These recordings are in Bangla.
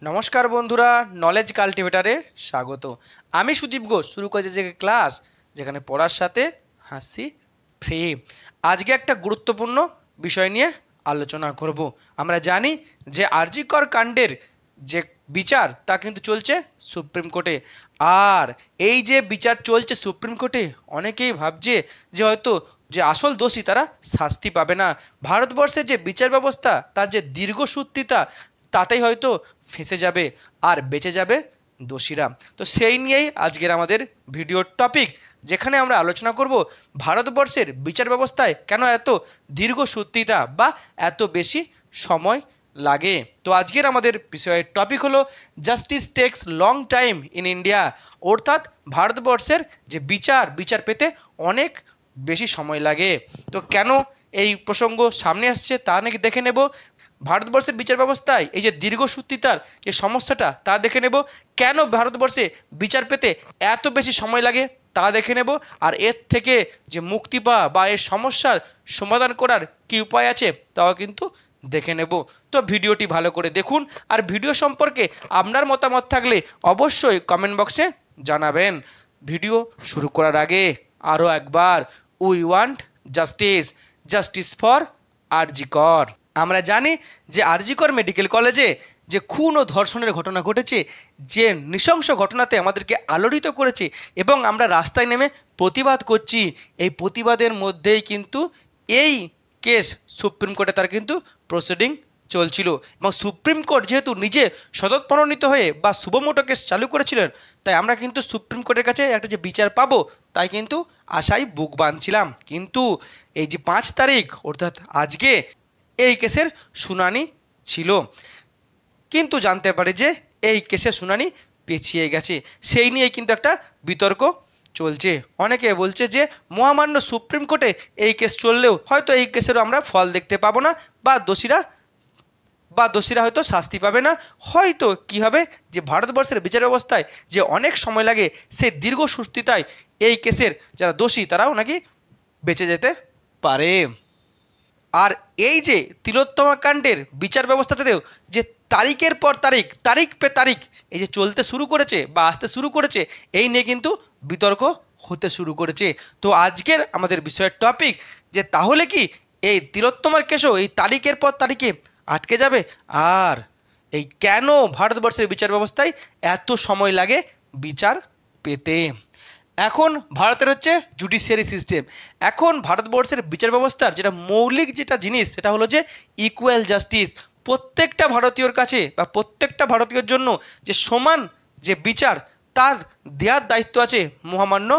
নমস্কার বন্ধুরা, নলেজ কাল্টিভেটারে স্বাগত। আমি সুদীপ ঘোষ শুরু করেছি যে ক্লাস, যেখানে পড়ার সাথে হাসি ফ্রি। আজকে একটা গুরুত্বপূর্ণ বিষয় নিয়ে আলোচনা করব। আমরা জানি যে আরজি কর কাণ্ডের যে বিচার তা কিন্তু চলছে সুপ্রিম কোর্টে। আর এই যে বিচার চলছে সুপ্রিম কোর্টে, অনেকেই ভাবছে যে হয়তো যে আসল দোষী তারা শাস্তি পাবে না। ভারতবর্ষের যে বিচার ব্যবস্থা তার যে দীর্ঘসূত্রিতা, তাতেই হয়তো ফেঁসে যাবে আর বেঁচে যাবে দোষীরা। তো সেই নিয়েই আজকের আমাদের ভিডিওর টপিক, যেখানে আমরা আলোচনা করব ভারতবর্ষের বিচার ব্যবস্থায় কেন এত দীর্ঘসূত্রিতা বা এত বেশি সময় লাগে। তো আজকের আমাদের বিষয়ের টপিক হলো justice takes long time in India, অর্থাৎ ভারতবর্ষের যে বিচার পেতে অনেক বেশি সময় লাগে। তো কেন এই প্রসঙ্গ সামনে আসছে তা নাকি দেখে নেব। ভারতবর্ষের বিচার ব্যবস্থায় এই যে দীর্ঘসূত্রিতার যে সমস্যাটা তা দেখে নেব। কেন ভারতবর্ষে বিচার পেতে এত বেশি সময় লাগে তা দেখে নেব। আর এর থেকে যে মুক্তি পাওয়া বা এর সমস্যার সমাধান করার কী উপায় আছে তাও কিন্তু দেখে নেব। তো ভিডিওটি ভালো করে দেখুন, আর ভিডিও সম্পর্কে আপনার মতামত থাকলে অবশ্যই কমেন্ট বক্সে জানাবেন। ভিডিও শুরু করার আগে আরও একবার, we want justice, justice for RG Kar. আমরা জানি যে আরজি কর মেডিকেল কলেজে যে খুন ও ধর্ষণের ঘটনা ঘটেছে, যে নৃশংস ঘটনাতে আমাদেরকে আলোড়িত করেছে এবং আমরা রাস্তায় নেমে প্রতিবাদ করছি। এই প্রতিবাদের মধ্যেই কিন্তু এই কেস সুপ্রিম কোর্টে তার কিন্তু প্রসিডিং চলছিল, এবং সুপ্রিম কোর্ট যেহেতু নিজে স্বতঃপ্রণোদিত হয়ে বা সুবমোটো কেস চালু করেছিলেন, তাই আমরা কিন্তু সুপ্রিম কোর্টের কাছে একটা যে বিচার পাবো তাই কিন্তু আশায় বুক বাঁধছিলাম। কিন্তু এই যে 5 তারিখ অর্থাৎ আজকে এই কেসের শুনানি ছিল, কিন্তু জানতে পারে যে এই কেসের শুনানি পেছিয়ে গেছে। সেই নিয়ে কিন্তু একটা বিতর্ক চলছে। অনেকে বলছে যে মহামান্য সুপ্রিম কোর্টে এই কেস চললেও হয়তো এই কেসেরও আমরা ফল দেখতে পাবো না, বা দোষীরা হয়তো শাস্তি পাবে না। হয়তো কী হবে যে ভারতবর্ষের বিচার ব্যবস্থায় যে অনেক সময় লাগে, সেই দীর্ঘসূত্রিতায় এই কেসের যারা দোষী তারাও নাকি বেঁচে যেতে পারে। আর এই যে তিলোত্তমা কাণ্ডের বিচার ব্যবস্থাতেও যে তারিখের পর তারিখ পে তারিখ এই যে চলতে শুরু করেছে বা আসতে শুরু করেছে, এই নিয়ে কিন্তু বিতর্ক হতে শুরু করেছে। তো আজকের আমাদের বিষয়ের টপিক যে তাহলে কি এই তিলোত্তমার কেসও এই তারিখের পর তারিখে আটকে যাবে, আর এই কেন ভারতবর্ষের বিচার ব্যবস্থায় এত সময় লাগে বিচার পেতে। এখন ভারতের হচ্ছে জুডিশিয়ারি সিস্টেম। এখন ভারতবর্ষের বিচার ব্যবস্থার যেটা মৌলিক যেটা জিনিস, সেটা হলো যে ইকুয়াল জাস্টিস। প্রত্যেকটা ভারতীয়র কাছে বা প্রত্যেকটা ভারতীয়র জন্য যে সমান যে বিচার তার দেওয়ার দায়িত্ব আছে মহামান্য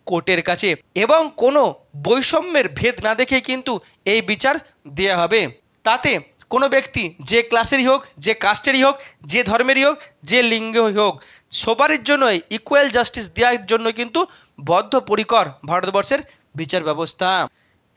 কোর্টের কাছে, এবং কোনো বৈষম্যের ভেদ না দেখেই কিন্তু এই বিচার দেওয়া হবে। তাতে কোনো ব্যক্তি যে ক্লাসেরই হোক, যে কাস্টেরই হোক, যে ধর্মেরই হোক, যে লিঙ্গই হোক, সবারই জন্য ইকুয়াল জাস্টিস দেওয়ার জন্য কিন্তু বদ্ধপরিকর ভারতবর্ষের বিচার ব্যবস্থা।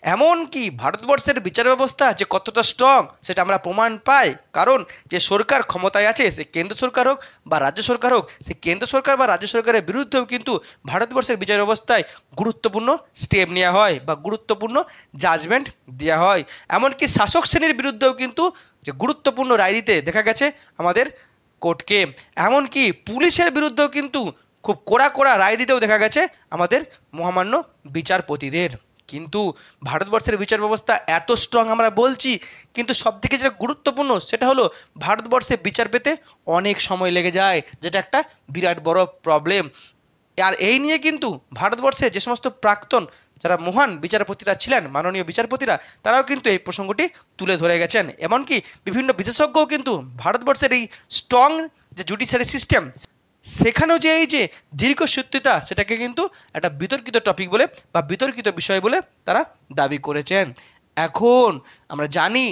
এমনকি ভারতবর্ষের বিচার ব্যবস্থা যে কতটা স্ট্রং সেটা আমরা প্রমাণ পাই, কারণ যে সরকার ক্ষমতায় আছে, সে কেন্দ্র সরকার হোক বা রাজ্য সরকার হোক, সে কেন্দ্র সরকার বা রাজ্য সরকারের বিরুদ্ধেও কিন্তু ভারতবর্ষের বিচার ব্যবস্থায় গুরুত্বপূর্ণ স্টেপ নেওয়া হয় বা গুরুত্বপূর্ণ জাজমেন্ট দেওয়া হয়। এমনকি শাসক শ্রেণীর বিরুদ্ধেও কিন্তু যে গুরুত্বপূর্ণ রায় দিতে দেখা গেছে আমাদের কোর্টকে। এমনকি পুলিশের বিরুদ্ধেও কিন্তু খুব কড়া রায় দিতেও দেখা গেছে আমাদের মহামান্য বিচারপতিদের। কিন্তু ভারতবর্ষের বিচার ব্যবস্থা এত স্ট্রং আমরা বলছি, কিন্তু সবথেকে যেটা গুরুত্বপূর্ণ সেটা হলো ভারতবর্ষে বিচার পেতে অনেক সময় লেগে যায়, যেটা একটা বিরাট বড় প্রবলেম। আর এই নিয়ে কিন্তু ভারতবর্ষে যে সমস্ত প্রাক্তন যারা মহান বিচারপতিরা ছিলেন, মাননীয় বিচারপতিরা, তারাও কিন্তু এই প্রসঙ্গটি তুলে ধরে গেছেন। এমনকি বিভিন্ন বিশেষজ্ঞও কিন্তু ভারতবর্ষের এই স্ট্রং যে জুডিশিয়ারি সিস্টেম, সেখানেও যে এই যে দীর্ঘসূত্রিতা, সেটাকে কিন্তু একটা বিতর্কিত টপিক বলে বা বিতর্কিত বিষয় বলে তারা দাবি করেছেন। এখন আমরা জানি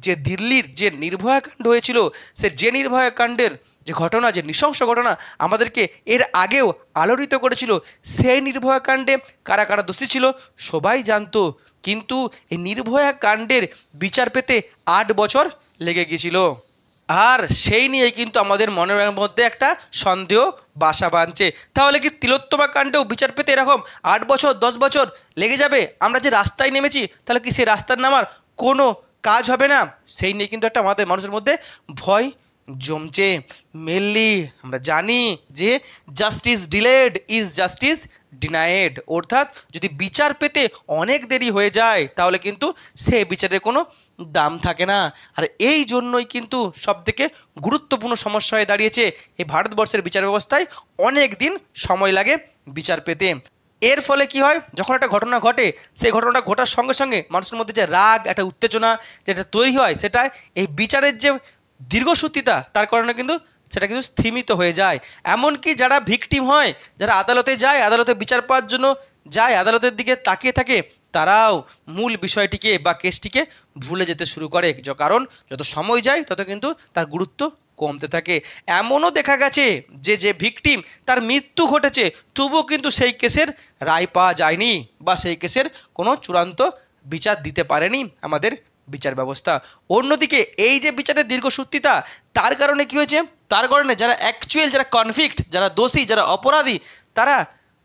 যে দিল্লির যে নির্ভয়া কাণ্ড হয়েছিল, সে যে নির্ভয়া কাণ্ডের যে ঘটনা, যে নৃশংস ঘটনা আমাদেরকে এর আগেও আলোড়িত করেছিল, সেই নির্ভয়া কাণ্ডে কারা কারা দোষী ছিল সবাই জানতো, কিন্তু এই নির্ভয়া কাণ্ডের বিচার পেতে 8 বছর লেগে গিয়েছিল। আর সেই নিয়ে কিন্তু আমাদের মনের মধ্যে একটা সন্দেহ বাসা বাঁধছে, তাহলে কি তিলোত্তমা কাণ্ডেও বিচার পেতে এরকম 8 বছর 10 বছর লেগে যাবে? আমরা যে রাস্তায় নেমেছি, তাহলে কি সেই রাস্তার নামার কোনো কাজ হবে না? সেই নিয়ে কিন্তু একটা আমাদের মানুষের মধ্যে ভয় জমছে। মেনলি আমরা জানি যে জাস্টিস ডিলেড ইজ জাস্টিস ডিনায়েড, অর্থাৎ যদি বিচার পেতে অনেক দেরি হয়ে যায় তাহলে কিন্তু সে বিচারের কোনো দাম থাকে না। আর এই জন্যই কিন্তু সবথেকে গুরুত্বপূর্ণ সমস্যা হয়ে দাঁড়িয়েছে এই ভারতবর্ষের বিচার ব্যবস্থায় অনেক দিন সময় লাগে বিচার পেতে। এর ফলে কি হয়, যখন একটা ঘটনা ঘটে সেই ঘটনাটা ঘটার সঙ্গে সঙ্গে মানুষের মধ্যে যে রাগ, একটা উত্তেজনা যেটা তৈরি হয়, সেটা এই বিচারের যে দীর্ঘসূত্রিতা তার কারণে কিন্তু সেটা কিন্তু স্থিমিত হয়ে যায়। এমনকি যারা ভিকটিম হয়, যারা আদালতে যায়, আদালতে বিচার পাওয়ার জন্য যায়, আদালতের দিকে তাকিয়ে থাকে, তারাও মূল বিষয়টিকে বা কেসটিকে ভুলে যেতে শুরু করে, কারণ যত সময় যায় তত কিন্তু তার গুরুত্ব কমতে থাকে। এমনও দেখা গেছে যে যে ভিকটিম তার মৃত্যু ঘটেছে তবুও কিন্তু সেই কেসের রায় পাওয়া যায়নি বা সেই কেসের কোনো চূড়ান্ত বিচার দিতে পারেনি আমাদের বিচার ব্যবস্থা। অন্যদিকে এই যে বিচারের দীর্ঘসূত্রিতা, তার কারণে কি হয়েছে, তার কারণে যারা অ্যাকচুয়াল, যারা কনভিক্ট, যারা দোষী, যারা অপরাধী, তারা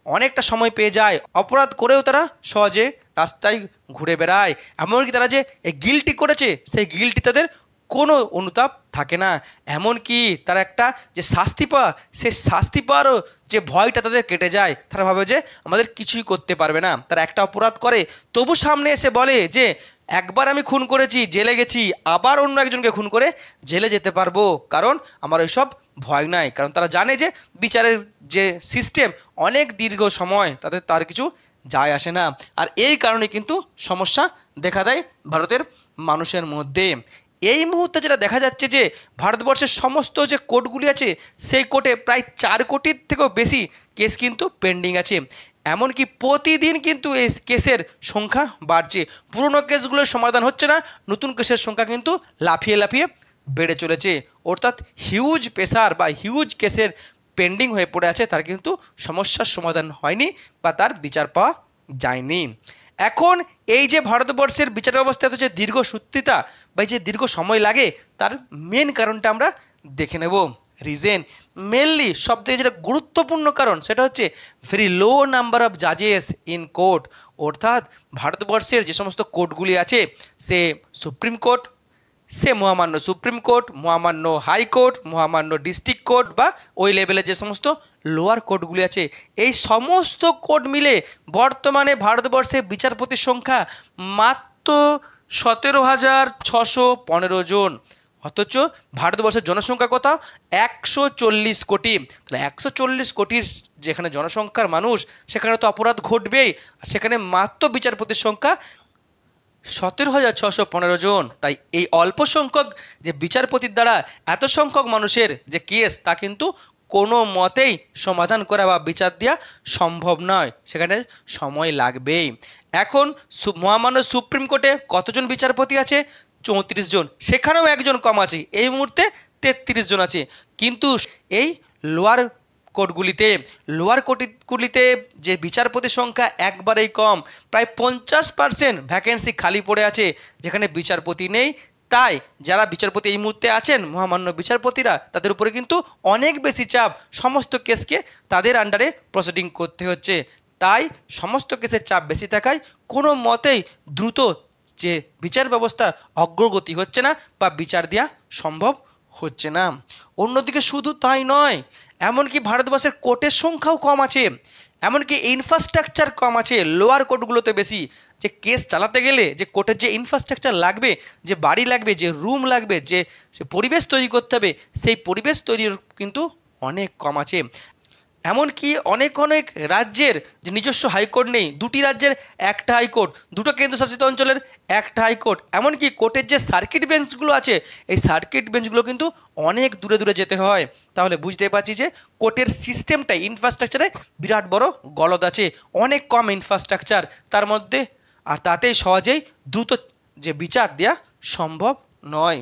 অনেকটা সময় পেয়ে যায়। অপরাধ করেও তারা সহজে রাস্তায় ঘুরে বেড়ায়। এমনকি তারা যে গিল্টি করেছে সেই গিল্টি তাদের কোনো অনুতাপ থাকে না। এমনকি তারা একটা যে শাস্তি পাওয়া, সে শাস্তি পাওয়ারও যে ভয়টা তাদের কেটে যায়। তারা ভাবে যে আমাদের কিছুই করতে পারবে না। তারা একটা অপরাধ করে তবু সামনে এসে বলে যে একবার আমি খুন করেছি, জেলে গেছি, আবার অন্য একজনকে খুন করে জেলে যেতে পারবো, কারণ আমার ওইসব ভয় নাই। কারণ তারা জানে যে বিচারের যে সিস্টেম অনেক দীর্ঘ সময়, তার কিছু যায় আসে না। আর এই কারণে কিন্তু সমস্যা দেখা দেয় ভারতের মানুষের মধ্যে। এই মুহূর্তে যেটা দেখা যাচ্ছে যে ভারতবর্ষের সমস্ত যে কোর্টগুলি আছে সেই কোর্টে প্রায় 4 কোটির থেকেও বেশি কেস কিন্তু পেন্ডিং আছে। এমনকি প্রতিদিন কিন্তু এই কেসের সংখ্যা বাড়ছে। পুরনো কেসগুলোর সমাধান হচ্ছে না, নতুন কেসের সংখ্যা কিন্তু লাফিয়ে লাফিয়ে বেড়ে চলেছে। অর্থাৎ হিউজ প্রেসার বা হিউজ কেসের পেন্ডিং হয়ে পড়ে আছে, তার কিন্তু সমস্যার সমাধান হয়নি বা তার বিচার পাওয়া যায়নি। এখন এই যে ভারতবর্ষের বিচার ব্যবস্থা এত যে দীর্ঘসূত্রিতা বা যে দীর্ঘ সময় লাগে, তার মেন কারণটা আমরা দেখে নেব। রিজন মেনলি সবথেকে যেটা গুরুত্বপূর্ণ কারণ সেটা হচ্ছে ভেরি লো নাম্বার অফ জাজেস ইন কোর্ট। অর্থাৎ ভারতবর্ষের যে সমস্ত কোর্টগুলি আছে, সে সুপ্রিম কোর্ট, সে মহামান্য সুপ্রিম কোর্ট, মহামান্য হাইকোর্ট, মহামান্য ডিস্ট্রিক্ট কোর্ট বা ওই লেভেলে যে সমস্ত লোয়ার কোর্টগুলি আছে, এই সমস্ত কোর্ট মিলে বর্তমানে ভারতবর্ষে বিচারপতির সংখ্যা মাত্র 17,615 জন। অথচ ভারতবর্ষের জনসংখ্যা কত, 140 কোটি। তাহলে 140 কোটির যেখানে জনসংখ্যার মানুষ, সেখানে তো অপরাধ ঘটবেই। আর সেখানে মাত্র বিচারপতির সংখ্যা 17,615 জন। তাই এই অল্প সংখ্যক যে বিচারপতির দ্বারা এত সংখ্যক মানুষের যে কেস, তা কিন্তু কোনো মতেই সমাধান করা বা বিচার দেওয়া সম্ভব নয়, সেখানে সময় লাগবেই। এখন মহামান্য সুপ্রিম কোর্টে কতজন বিচারপতি আছে, 34 জন, সেখানেও একজন কম আছে, এই মুহূর্তে 33 জন আছে। কিন্তু এই লোয়ার কোর্টগুলিতে যে বিচারপতির সংখ্যা একবারেই কম, প্রায় 50% ভ্যাকেন্সি খালি পড়ে আছে যেখানে বিচারপতি নেই। তাই যারা বিচারপতি এই মুহূর্তে আছেন, মহামান্য বিচারপতিরা, তাদের উপরে কিন্তু অনেক বেশি চাপ, সমস্ত কেসকে তাদের আন্ডারে প্রসিডিং করতে হচ্ছে। তাই সমস্ত কেসের চাপ বেশি থাকায় কোনো মতেই দ্রুত যে বিচার ব্যবস্থা অগ্রগতি হচ্ছে না বা বিচার দেওয়া সম্ভব হচ্ছে না। অন্যদিকে শুধু তাই নয়, এমনকি ভারতবর্ষের কোর্টের সংখ্যাও কম আছে, এমনকি ইনফ্রাস্ট্রাকচার কম আছে লোয়ার কোর্টগুলোতে বেশি। যে কেস চালাতে গেলে যে কোর্টের যে ইনফ্রাস্ট্রাকচার লাগবে, যে বাড়ি লাগবে, যে রুম লাগবে, যে পরিবেশ তৈরি করতে হবে, সেই পরিবেশ তৈরির কিন্তু অনেক কম আছে। এমনকি অনেক অনেক রাজ্যের যে নিজস্ব হাইকোর্ট নেই, 2টি রাজ্যের একটা হাইকোর্ট, 2টো কেন্দ্রশাসিত অঞ্চলের একটা হাইকোর্ট। এমনকি কোর্টের যে সার্কিট বেঞ্চগুলো আছে, এই সার্কিট বেঞ্চগুলো কিন্তু অনেক দূরে দূরে যেতে হয়। তাহলে বুঝতে পারছি যে কোর্টের সিস্টেমটাই, ইনফ্রাস্ট্রাকচারে বিরাট বড় গলদ আছে, অনেক কম ইনফ্রাস্ট্রাকচার তার মধ্যে, আর তাতেই সহজেই দ্রুত যে বিচার দেওয়া সম্ভব নয়।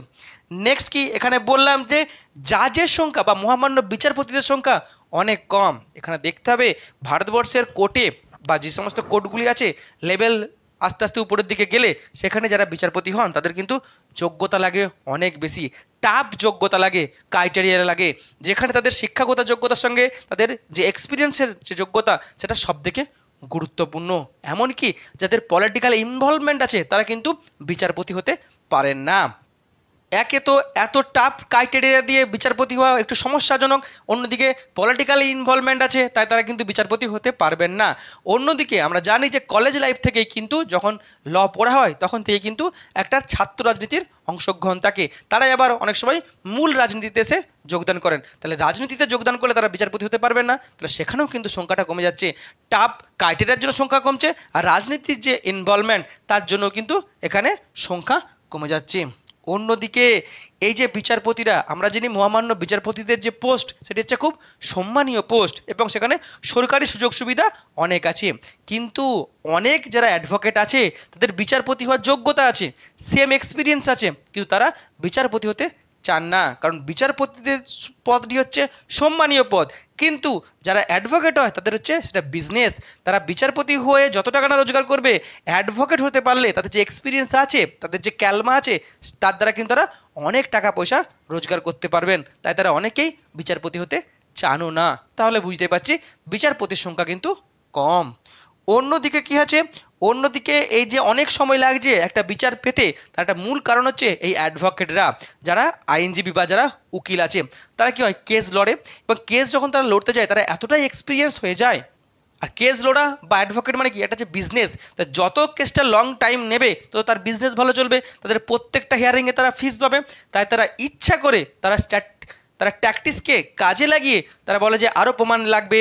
নেক্সট কি, এখানে বললাম যে জাজের সংখ্যা বা মহামান্য বিচারপতিদের সংখ্যা অনেক কম। এখানে দেখতে হবে ভারতবর্ষের কোর্টে বা যে সমস্ত কোর্টগুলি আছে, লেভেল আস্তে আস্তে উপরের দিকে গেলে সেখানে যারা বিচারপতি হন তাদের কিন্তু যোগ্যতা লাগে অনেক বেশি, টাফ যোগ্যতা লাগে, ক্রাইটেরিয়া লাগে, যেখানে তাদের শিক্ষাগত যোগ্যতার সঙ্গে তাদের যে এক্সপিরিয়েন্সের যে যোগ্যতা, সেটা সবথেকে গুরুত্বপূর্ণ। এমনকি যাদের পলিটিক্যাল ইনভলভমেন্ট আছে তারা কিন্তু বিচারপতি হতে পারেন না। একে তো এত টাফ ক্রাইটেরিয়া দিয়ে বিচারপতি হওয়া একটু সমস্যাজনক, অন্যদিকে পলিটিক্যাল ইনভলভমেন্ট আছে, তাই তারা কিন্তু বিচারপতি হতে পারবেন না। অন্যদিকে আমরা জানি যে কলেজ লাইফ থেকেই কিন্তু যখন ল পড়া হয় তখন থেকে কিন্তু একটা ছাত্র রাজনীতির অংশগ্রহণ থাকে, তারাই আবার অনেক সময় মূল রাজনীতিতে এসে যোগদান করেন। তাহলে রাজনীতিতে যোগদান করলে তারা বিচারপতি হতে পারবেন না, তাহলে সেখানেও কিন্তু সংখ্যাটা কমে যাচ্ছে। টাফ ক্রাইটেরিয়ার জন্য সংখ্যা কমছে, আর রাজনীতির যে ইনভলভমেন্ট তার জন্য কিন্তু এখানে সংখ্যা কমে যাচ্ছে। অন্যদিকে এই যে বিচারপতিরা, আমরা জানি মহামান্য বিচারপতিদের যে পোস্ট সেটি হচ্ছে খুব সম্মানীয় পোস্ট এবং সেখানে সরকারি সুযোগ সুবিধা অনেক আছে, কিন্তু অনেক যারা অ্যাডভোকেট আছে তাদের বিচারপতি হওয়ার যোগ্যতা আছে, সেম এক্সপিরিয়েন্স আছে, কিন্তু তারা বিচারপতি হতে চান না, কারণ বিচারপতিদের পদটি হচ্ছে সম্মানীয় পদ, কিন্তু যারা অ্যাডভোকেট হয় তাদের হচ্ছে সেটা বিজনেস। তারা বিচারপতি হয়ে যত টাকা না রোজগার করবে, অ্যাডভোকেট হতে পারলে তাদের যে এক্সপিরিয়েন্স আছে, তাদের যে ক্যালমা আছে, তার দ্বারা কিন্তু তারা অনেক টাকা পয়সা রোজগার করতে পারবেন, তাই তারা অনেকেই বিচারপতি হতে চানও না। তাহলে বুঝতে পারছি বিচারপতির সংখ্যা কিন্তু কম। অন্যদিকে কি আছে, অন্যদিকে এই যে অনেক সময় লাগছে একটা বিচার পেতে, তার একটা মূল কারণ হচ্ছে এই অ্যাডভোকেটরা, যারা আইনজীবী বা যারা উকিল আছে, তারা কি হয় কেস লড়ে, এবং কেস যখন তারা লড়তে যায় তারা এতটাই এক্সপিরিয়েন্স হয়ে যায়। আর কেস লড়া বা অ্যাডভোকেট মানে কি, এটা হচ্ছে বিজনেস, তা যত কেসটা লং টাইম নেবে তো তার বিজনেস ভালো চলবে, তাদের প্রত্যেকটা হিয়ারিংয়ে তারা ফিস পাবে, তাই তারা ইচ্ছা করে তারা ট্যাকটিসকে কাজে লাগিয়ে তারা বলে যে আরও প্রমাণ লাগবে,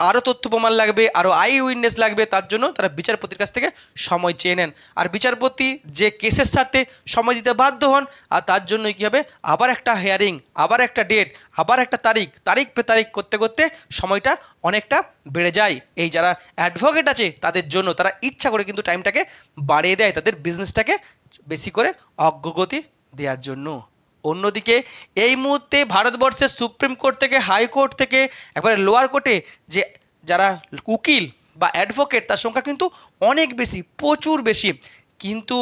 আরও তথ্য প্রমাণ লাগবে, আরও আই উইটনেস লাগবে, তার জন্য তারা বিচারপতির কাছ থেকে সময় চেয়ে নেন। আর বিচারপতি যে কেসের সাথে সময় দিতে বাধ্য হন, আর তার জন্যই কী হবে, আবার একটা হিয়ারিং, আবার একটা ডেট, আবার একটা তারিখ পে তারিখ করতে করতে সময়টা অনেকটা বেড়ে যায়। এই যারা অ্যাডভোকেট আছে তাদের জন্য তারা ইচ্ছা করে কিন্তু টাইমটাকে বাড়িয়ে দেয় তাদের বিজনেসটাকে বেশি করে অগ্রগতি দেওয়ার জন্য। অন্যদিকে এই মুহূর্তে ভারতবর্ষের সুপ্রিম কোর্ট থেকে, হাইকোর্ট থেকে একবারে লোয়ার কোর্টে যে যারা উকিল বা অ্যাডভোকেট তার সংখ্যা কিন্তু অনেক বেশি, প্রচুর বেশি, কিন্তু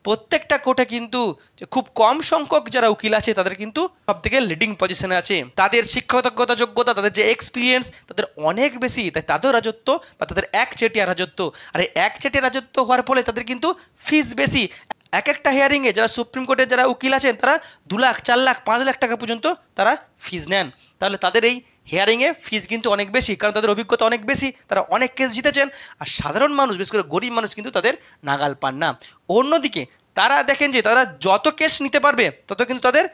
প্রত্যেকটা কোর্টে কিন্তু যে খুব কম সংখ্যক যারা উকিল আছে তাদের কিন্তু সব থেকে লিডিং পজিশনে আছে, তাদের শিক্ষাগত যোগ্যতা, তাদের যে এক্সপিরিয়েন্স তাদের অনেক বেশি, তাই তাদের রাজত্ব বা তাদের একচেটিয়া রাজত্ব, আর এই একচেটিয়া রাজত্ব হওয়ার ফলে তাদের কিন্তু ফিস বেশি। এক একটা হিয়ারিংয়ে যারা সুপ্রিম কোর্টের যারা উকিল আছেন তারা 2 লাখ 4 লাখ 5 লাখ টাকা পর্যন্ত তারা ফিস নেন, তাহলে তাদের এই হিয়ারিংয়ে ফিস কিন্তু অনেক বেশি, কারণ তাদের অভিজ্ঞতা অনেক বেশি, তারা অনেক কেস জিতেছেন, আর সাধারণ মানুষ বিশেষ করে গরিব মানুষ কিন্তু তাদের নাগাল পান না। অন্যদিকে তারা দেখেন যে তারা যত কেস নিতে পারবে তত কিন্তু তাদের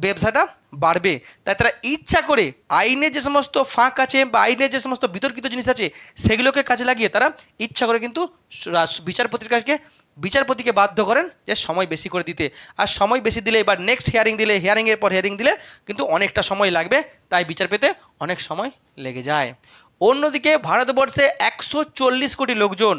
ব্যবসাটা বাড়বে, তাই তারা ইচ্ছা করে আইনের যে সমস্ত ফাঁক আছে বা আইনের যে সমস্ত বিতর্কিত জিনিস আছে সেগুলোকে কাজে লাগিয়ে তারা ইচ্ছা করে কিন্তু বিচারপতিকে বাধ্য করেন যে সময় বেশি করে দিতে, আর সময় বেশি দিলে এবার নেক্সট হিয়ারিং দিলে, হিয়ারিংয়ের পর হিয়ারিং দিলে কিন্তু অনেকটা সময় লাগবে, তাই বিচার পেতে অনেক সময় লেগে যায়। অন্যদিকে ভারতবর্ষে 140 কোটি লোকজন,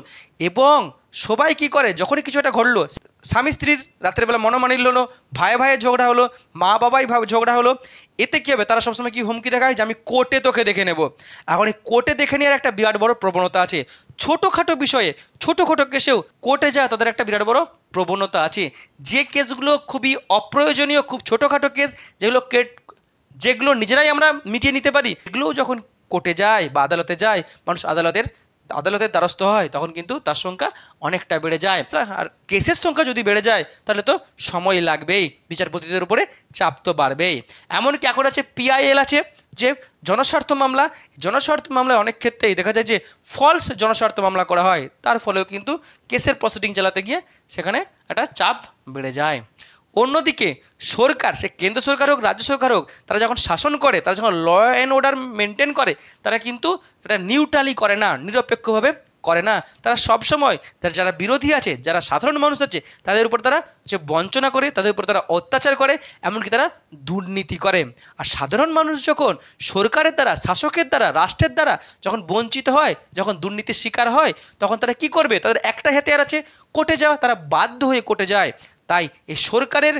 এবং সবাই কি করে, যখনই কিছু একটা ঘটলো, স্বামী স্ত্রীর রাত্রেবেলা মনোমালিন্য হলো, ভাইয়ে ঝগড়া হলো, মা বাবাই ঝগড়া হলো, এতে কী হবে, তারা সবসময় কি হুমকি দেখায় যে আমি কোর্টে তোকে দেখে নেব। এখন এই কোর্টে দেখে নেওয়ার একটা বিরাট বড় প্রবণতা আছে, ছোটোখাটো বিষয়ে, ছোটোখাটো কেসেও কোর্টে যাওয়া তাদের একটা বিরাট বড় প্রবণতা আছে। যে কেসগুলো খুবই অপ্রয়োজনীয়, খুব ছোটোখাটো কেস, যেগুলো নিজেরাই আমরা মিটিয়ে নিতে পারি, এগুলোও যখন কোর্টে যায় বা আদালতে যায়, মানুষ আদালতের দ্বারস্থ হয়, তখন কিন্তু তার সংখ্যা অনেকটা বেড়ে যায়। আর কেসের সংখ্যা যদি বেড়ে যায় তাহলে তো সময় লাগবেই, বিচারপতিদের উপরে চাপ তো বাড়বেই। এমনকি এখন আছে PIL আছে, যে জনস্বার্থ মামলায় অনেক ক্ষেত্রেই দেখা যায় যে ফলস জনস্বার্থ মামলা করা হয়, তার ফলেও কিন্তু কেসের প্রসিডিং চালাতে গিয়ে সেখানে একটা চাপ বেড়ে যায়। অন্যদিকে সরকার, সে কেন্দ্র সরকার হোক রাজ্য সরকার হোক, তারা যখন শাসন করে, তারা যখন ল অ্যান্ড অর্ডার মেনটেন করে, তারা কিন্তু এটা নিউট্রালি করে না, নিরপেক্ষভাবে করে না, তারা সবসময় যারা বিরোধী আছে, যারা সাধারণ মানুষ আছে, তাদের উপর তারা যে বঞ্চনা করে, তাদের উপর তারা অত্যাচার করে, এমনকি তারা দুর্নীতি করে। আর সাধারণ মানুষ যখন সরকারের দ্বারা, শাসকের দ্বারা, রাষ্ট্রের দ্বারা যখন বঞ্চিত হয়, যখন দুর্নীতির শিকার হয়, তখন তারা কি করবে, তাদের একটা হাতিয়ার আছে, কোর্টে যাওয়া, তারা বাধ্য হয়ে কোর্টে যায়। তাই এই সরকারের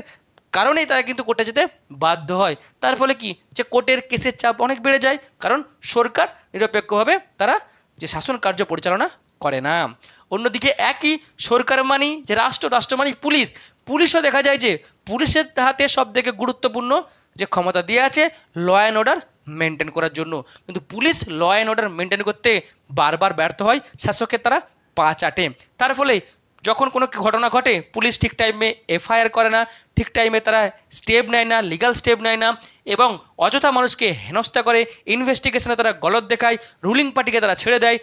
কারণেই তারা কিন্তু কোর্টে যেতে বাধ্য হয়, তার ফলে কি, যে কোর্টের কেসের চাপ অনেক বেড়ে যায়, কারণ সরকার নিরপেক্ষভাবে তারা যে শাসন কার্য পরিচালনা করে না। অন্যদিকে একই সরকার মানি যে রাষ্ট্র মানি পুলিশও দেখা যায় যে পুলিশের হাতে সব থেকে গুরুত্বপূর্ণ যে ক্ষমতা দিয়ে আছে ল অ্যান্ড অর্ডার মেনটেন করার জন্য, কিন্তু police law and order maintain করতে বারবার ব্যর্থ হয়, শাসকের তারা পা চাটে, তার ফলে যখন কোনো ঘটনা ঘটে পুলিশ ঠিক টাইমে এফআইআর করে না, ঠিক টাইমে তারা স্টেপ নেয় না, লিগাল স্টেপ নেয় না, এবং অযথা মানুষকে হেনস্থা করে, ইনভেস্টিগেশনে তারা গলত দেখায়, রুলিং পার্টিকে তারা ছেড়ে দেয়,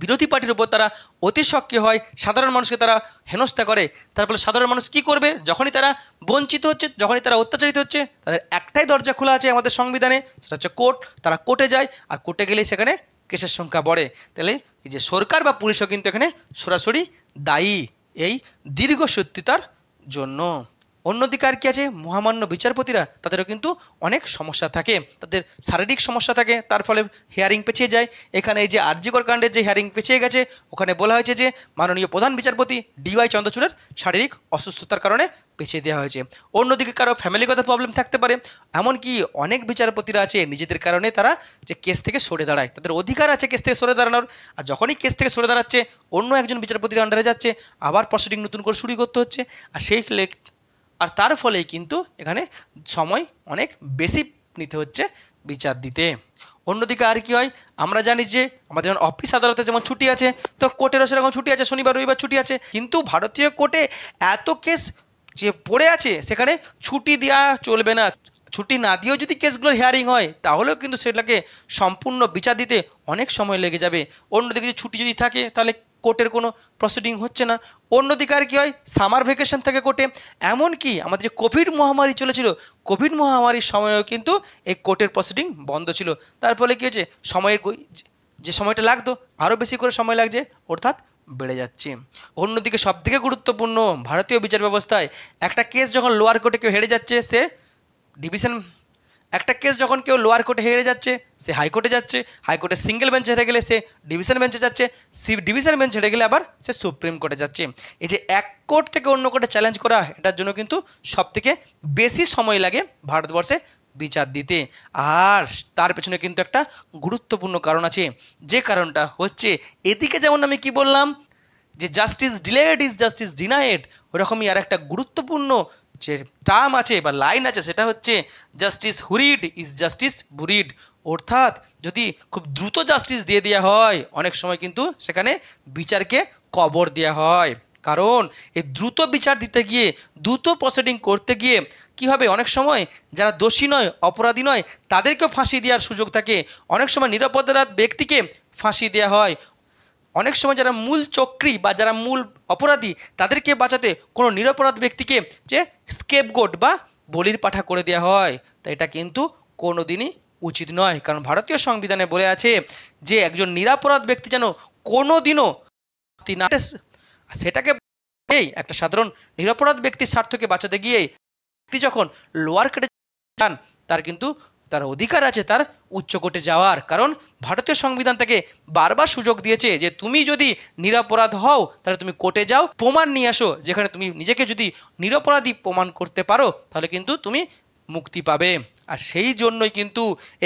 বিরোধী পার্টির উপর তারা অতি সক্রিয় হয়, সাধারণ মানুষকে তারা হেনস্থা করে। তার ফলে সাধারণ মানুষ কী করবে? যখনই তারা বঞ্চিত হচ্ছে, যখনই তারা অত্যাচারিত হচ্ছে, তাদের একটাই দরজা খোলা আছে আমাদের সংবিধানে, সেটা হচ্ছে কোর্ট। তারা কোর্টে যায়, আর কোর্টে গেলেই সেখানে কেসের সংখ্যা বাড়ে। তাহলে এই যে সরকার বা পুলিশও কিন্তু এখানে সরাসরি দায়ী এই দীর্ঘসূত্রিতার জন্য। অন্যদিকে আর কি আছে, মহামান্য বিচারপতিরা তাদেরও কিন্তু অনেক সমস্যা থাকে, তাদের শারীরিক সমস্যা থাকে, তার ফলে হিয়ারিং পেছিয়ে যায়। এখানে এই যে আরজিকর কাণ্ডের যে হিয়ারিং পেছিয়ে গেছে, ওখানে বলা হয়েছে যে মাননীয় প্রধান বিচারপতি ডিওয়াই চন্দ্রচূড়ের শারীরিক অসুস্থতার কারণে পেছিয়ে দেওয়া হয়েছে। অন্যদিকে কারো ফ্যামিলিগত প্রবলেম থাকতে পারে, এমনকি অনেক বিচারপতিরা আছে নিজেদের কারণে তারা যে কেস থেকে সরে দাঁড়ায়, তাদের অধিকার আছে কেস থেকে সরে দাঁড়ানোর। আর যখনই কেস থেকে সরে দাঁড়াচ্ছে, অন্য একজন বিচারপতির আন্ডারে যাচ্ছে, আবার প্রসিডিং নতুন করে শুরু করতে হচ্ছে, আর তার ফলেই কিন্তু এখানে সময় অনেক বেশি নিতে হচ্ছে বিচার দিতে। অন্যদিকে আর কি হয়, আমরা জানি যে আমাদের যেমন অফিস আদালতে যেমন ছুটি আছে, তো কোর্টেরও সেরকম ছুটি আছে, শনিবার রবিবার ছুটি আছে। কিন্তু ভারতীয় কোর্টে এত কেস যে পড়ে আছে, সেখানে ছুটি দেওয়া চলবে না। ছুটি না দিয়েও যদি কেসগুলোর হিয়ারিং হয়, তাহলেও কিন্তু সেটাকে সম্পূর্ণ বিচার দিতে অনেক সময় লেগে যাবে। অন্যদিকে যদি ছুটি যদি থাকে, তাহলে কোর্টের কোনো প্রসিডিং হচ্ছে না। অন্যদিকে আর কী হয়, সামার ভ্যাকেশন থাকে কোর্টে। এমনকি আমাদের যে কোভিড মহামারী চলেছিল, কোভিড মহামারীর সময়ও কিন্তু এই কোর্টের প্রসিডিং বন্ধ ছিল। তার ফলে কী হয়েছে, সময়ের যে সময়টা লাগতো আরও বেশি করে সময় লাগছে, অর্থাৎ বেড়ে যাচ্ছে। অন্যদিকে সবথেকে গুরুত্বপূর্ণ ভারতীয় বিচার ব্যবস্থায়, একটা কেস যখন লোয়ার কোর্টে কেউ হেরে যাচ্ছে, সে একটা কেস যখন কেউ লোয়ার কোর্টে হেরে যাচ্ছে, সে হাইকোর্টে যাচ্ছে, হাইকোর্টে সিঙ্গেল বেঞ্চ হেরে গেলে সে ডিভিশন বেঞ্চে যাচ্ছে, ডিভিশন বেঞ্চ হেরে গেলে আবার সে সুপ্রিম কোর্টে যাচ্ছে। এই যে এক কোর্ট থেকে অন্য কোর্টে চ্যালেঞ্জ করা, এটার জন্য কিন্তু সবথেকে বেশি সময় লাগে ভারতবর্ষে বিচার দিতে। আর তার পেছনে কিন্তু একটা গুরুত্বপূর্ণ কারণ আছে, যে কারণটা হচ্ছে, এদিকে যেমন আমি কি বললাম যে justice delayed is justice denied, ওরকমই আর একটা গুরুত্বপূর্ণ যে টার্ম আছে বা লাইন আছে, সেটা হচ্ছে জাস্টিস হুরিড ইজ জাস্টিস বুরিড। অর্থাৎ যদি খুব দ্রুত জাস্টিস দিয়ে দেওয়া হয়, অনেক সময় কিন্তু সেখানে বিচারকে কবর দেওয়া হয়। কারণ এই দ্রুত বিচার দিতে গিয়ে, দ্রুত প্রসিডিং করতে গিয়ে কী হবে, অনেক সময় যারা দোষী নয়, অপরাধী নয়, তাদেরকেও ফাঁসি দেওয়ার সুযোগ থাকে। অনেক সময় নিরপরাধ ব্যক্তিকে ফাঁসি দেওয়া হয়। অনেক সময় যারা মূল চক্রী বা যারা মূল অপরাধী, তাদেরকে বাঁচাতে কোনো নিরপরাধ ব্যক্তিকে যে স্কেপগোট বা বলির পাঠা করে দেওয়া হয়। তাই এটা কিন্তু কোনো দিনই উচিত নয়। কারণ ভারতীয় সংবিধানে বলে আছে যে একজন নিরপরাধ ব্যক্তি যেন কোনো দিনও সেটাকে একটা সাধারণ নিরপরাধ ব্যক্তির স্বার্থকে বাঁচাতে গিয়ে ব্যক্তি যখন লোয়ার কোর্টে যান, তার অধিকার আছে তার উচ্চ কোর্টে যাওয়ার। কারণ ভারতীয় সংবিধান তাকে বারবার সুযোগ দিয়েছে যে তুমি যদি নিরপরাধ হও, তাহলে তুমি কোর্টে যাও, প্রমাণ নিয়ে আসো, যেখানে তুমি নিজেকে যদি নিরপরাধী প্রমাণ করতে পারো, তাহলে কিন্তু তুমি মুক্তি পাবে। আর সেই জন্যই কিন্তু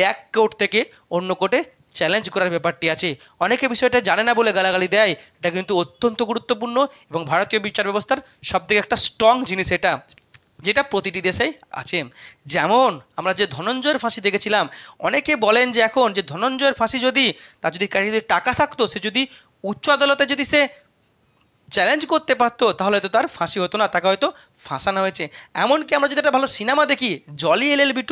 এক কোর্ট থেকে অন্য কোর্টে চ্যালেঞ্জ করার ব্যাপারটি আছে। অনেকে বিষয়টা জানে না বলে গালাগালি দেয়, এটা কিন্তু অত্যন্ত গুরুত্বপূর্ণ এবং ভারতীয় বিচার ব্যবস্থার সবথেকে একটা স্ট্রং জিনিস এটা, যেটা প্রতিটি দেশেই আছে। যেমন আমরা যে ধনঞ্জয়ের ফাঁসি দেখেছিলাম, অনেকে বলেন যে এখন যে ধনঞ্জয়ের ফাঁসি যদি তার যদি টাকা থাকতো, সে যদি উচ্চ আদালতে যদি সে চ্যালেঞ্জ করতে পারতো, তাহলে তো তার ফাঁসি হতো না, তাকে হয়তো ফাঁসানো হয়েছে। এমনকি আমরা যদি একটা ভালো সিনেমা দেখি, জলি এলএলবি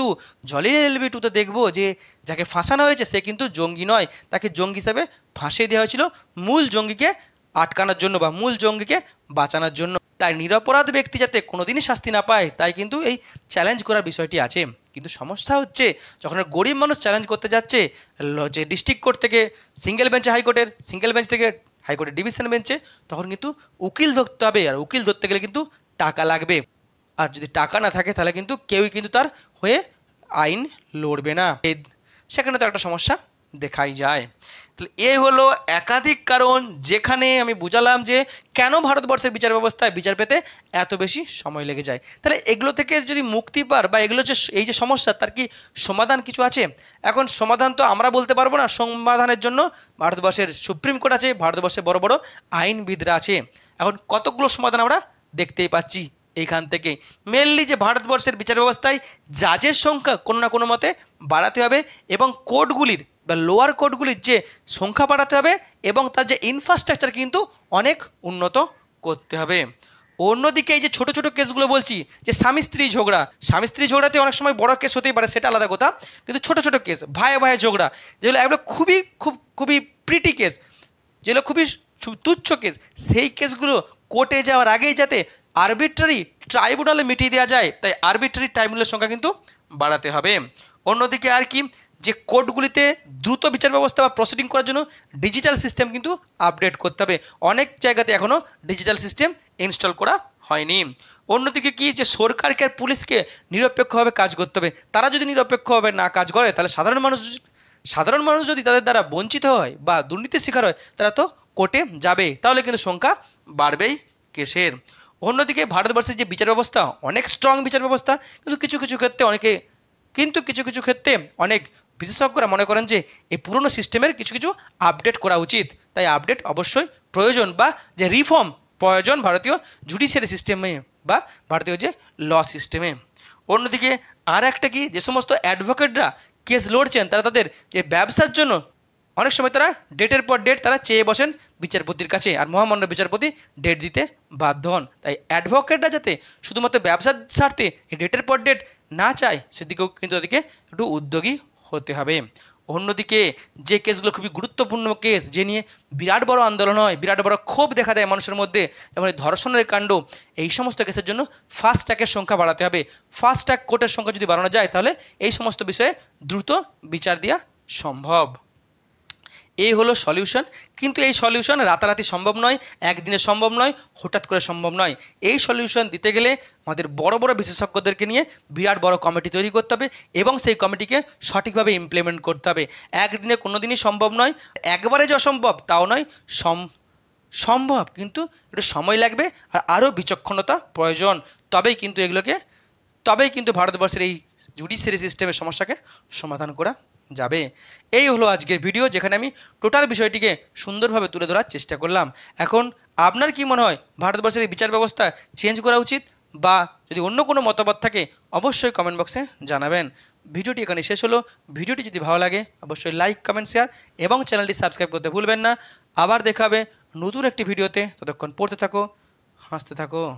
2তে দেখবো যে যাকে ফাঁসানো হয়েছে সে কিন্তু জঙ্গি নয়, তাকে জঙ্গি হিসাবে ফাঁসিয়ে দেওয়া হয়েছিল মূল জঙ্গিকে আটকানোর জন্য বা মূল জঙ্গিকে বাঁচানোর জন্য। তাই নিরপরাধ ব্যক্তি যাতে কোনোদিনই শাস্তি না পায়, তাই কিন্তু এই চ্যালেঞ্জ করার বিষয়টি আছে। কিন্তু সমস্যা হচ্ছে, যখন গরিব মানুষ চ্যালেঞ্জ করতে যাচ্ছে, যে ডিস্ট্রিক্ট কোর্ট থেকে সিঙ্গেল বেঞ্চে হাইকোর্টের, সিঙ্গেল বেঞ্চ থেকে হাইকোর্টের ডিভিশন বেঞ্চে, তখন কিন্তু উকিল ধরতে হবে। আর উকিল ধরতে গেলে কিন্তু টাকা লাগবে, আর যদি টাকা না থাকে তাহলে কিন্তু কেউই কিন্তু তার হয়ে আইন লড়বে না। সেখানে তো একটা সমস্যা দেখাই যায়। তাহলে এ হলো একাধিক কারণ, যেখানে আমি বুঝালাম যে কেন ভারতবর্ষের বিচার ব্যবস্থায় বিচার পেতে এত বেশি সময় লেগে যায়। তাহলে এগুলো থেকে যদি মুক্তি পার বা এগুলো যে এই যে সমস্যা, তার কি সমাধান কিছু আছে? এখন সমাধান তো আমরা বলতে পারবো না, সমাধানের জন্য ভারতবর্ষের সুপ্রিম কোর্ট আছে, ভারতবর্ষে বড় বড় আইনবিদরা আছে। এখন কতগুলো সমাধান আমরা দেখতেই পাচ্ছি, এইখান থেকে মেনলি যে ভারতবর্ষের বিচার ব্যবস্থায় জাজের সংখ্যা কোনো না কোনো মতে বাড়াতে হবে এবং কোর্টগুলির বা লোয়ার কোর্টগুলির যে সংখ্যা বাড়াতে হবে এবং তার যে ইনফ্রাস্ট্রাকচার কিন্তু অনেক উন্নত করতে হবে। অন্যদিকে এই যে ছোটো ছোটো কেসগুলো বলছি, যে স্বামী স্ত্রী ঝগড়াতে অনেক সময় বড় কেস হতেই পারে, সেটা আলাদা কথা, কিন্তু ছোটো ছোটো কেস ভাইয়ে ভাইয়ে ঝগড়া, যেগুলো এগুলো খুবই প্রিটি কেস, যেগুলো খুবই তুচ্ছ কেস, সেই কেসগুলো কোর্টে যাওয়ার আগেই যাতে আরবিট্রারি ট্রাইব্যুনালে মিটিয়ে দেওয়া যায়, তাই আরবিট্রারি ট্রাইব্যুনালের সংখ্যা কিন্তু বাড়াতে হবে। অন্যদিকে আর কি, যে কোর্টগুলিতে দ্রুত বিচার ব্যবস্থা বা প্রসিডিং করার জন্য ডিজিটাল সিস্টেম কিন্তু আপডেট করতে হবে। অনেক জায়গাতে এখনও ডিজিটাল সিস্টেম ইনস্টল করা হয়নি। অন্যদিকে কি, যে সরকারকে আর পুলিশকে নিরপেক্ষভাবে কাজ করতে হবে। তারা যদি নিরপেক্ষভাবে না কাজ করে, তাহলে সাধারণ মানুষ যদি তাদের দ্বারা বঞ্চিত হয় বা দুর্নীতির শিকার হয়, তারা তো কোর্টে যাবে, তাহলে কিন্তু সংখ্যা বাড়বেই কেসের। অন্যদিকে ভারতবর্ষের যে বিচার ব্যবস্থা অনেক স্ট্রং বিচার ব্যবস্থা, কিন্তু কিছু কিছু ক্ষেত্রে অনেক বিশেষজ্ঞরা মনে করেন যে এই পুরনো সিস্টেমের কিছু আপডেট করা উচিত। তাই আপডেট অবশ্যই প্রয়োজন, বা যে রিফর্ম প্রয়োজন ভারতীয় জুডিশিয়ারি সিস্টেমে বা ভারতীয় যে ল সিস্টেমে। অন্যদিকে আর একটা কি, যে সমস্ত অ্যাডভোকেটরা কেস লড়ছেন, তারা তাদের যে ব্যবসার জন্য অনেক সময় তারা ডেটের পর ডেট তারা চেয়ে বসেন বিচারপতির কাছে, আর মহামান্য বিচারপতি ডেট দিতে বাধ্য হন। তাই অ্যাডভোকেটরা যাতে শুধুমাত্র ব্যবসার স্বার্থে এই ডেটের পর ডেট না চায়, সেদিকেও কিন্তু তাদেরকে একটু উদ্যোগী হতে হবে। অন্যদিকে যে কেসগুলো খুবই গুরুত্বপূর্ণ কেস, যে নিয়ে বিরাট বড় আন্দোলন হয়, বিরাট বড় ক্ষোভ দেখা দেয় মানুষের মধ্যে, যেমন ধর্ষণের কাণ্ড, এই সমস্ত কেসের জন্য ফাস্ট ট্র্যাকের সংখ্যা বাড়াতে হবে। ফাস্ট ট্র্যাক কোর্টের সংখ্যা যদি বাড়ানো যায়, তাহলে এই সমস্ত বিষয়ে দ্রুত বিচার দেওয়া সম্ভব। এই হলো সলিউশন, কিন্তু এই সলিউশন রাতারাতি সম্ভব নয়, একদিনে সম্ভব নয়, হঠাৎ করে সম্ভব নয়। এই সলিউশন দিতে গেলে আমাদের বড় বড় বিশেষজ্ঞদেরকে নিয়ে বিরাট বড় কমিটি তৈরি করতে হবে এবং সেই কমিটিকে সঠিকভাবে ইমপ্লিমেন্ট করতে হবে। একদিনে কোনো দিনই সম্ভব নয়, একবারে যে অসম্ভব তাও নয়, সম্ভব, কিন্তু একটু সময় লাগবে আর আরও বিচক্ষণতা প্রয়োজন। তবেই কিন্তু ভারতবর্ষের এই জুডিশিয়ারি সিস্টেমের সমস্যাকে সমাধান করা যাবে। এই হলো আজকের ভিডিও, যেখানে আমি টোটাল বিষয়টিকে সুন্দরভাবে তুলে ধরার চেষ্টা করলাম। এখন আপনার কি মনে হয় ভারতবর্ষের এই বিচার ব্যবস্থা চেঞ্জ করা উচিত, বা যদি অন্য কোনো মতামত থাকে অবশ্যই কমেন্ট বক্সে জানাবেন। ভিডিওটি এখানে শেষ হলো। ভিডিওটি যদি ভালো লাগে অবশ্যই লাইক, কমেন্ট, শেয়ার এবং চ্যানেলটি সাবস্ক্রাইব করতে ভুলবেন না। আবার দেখা হবে নতুন একটি ভিডিওতে। ততক্ষণ পড়তে থাকো, হাসতে থাকো।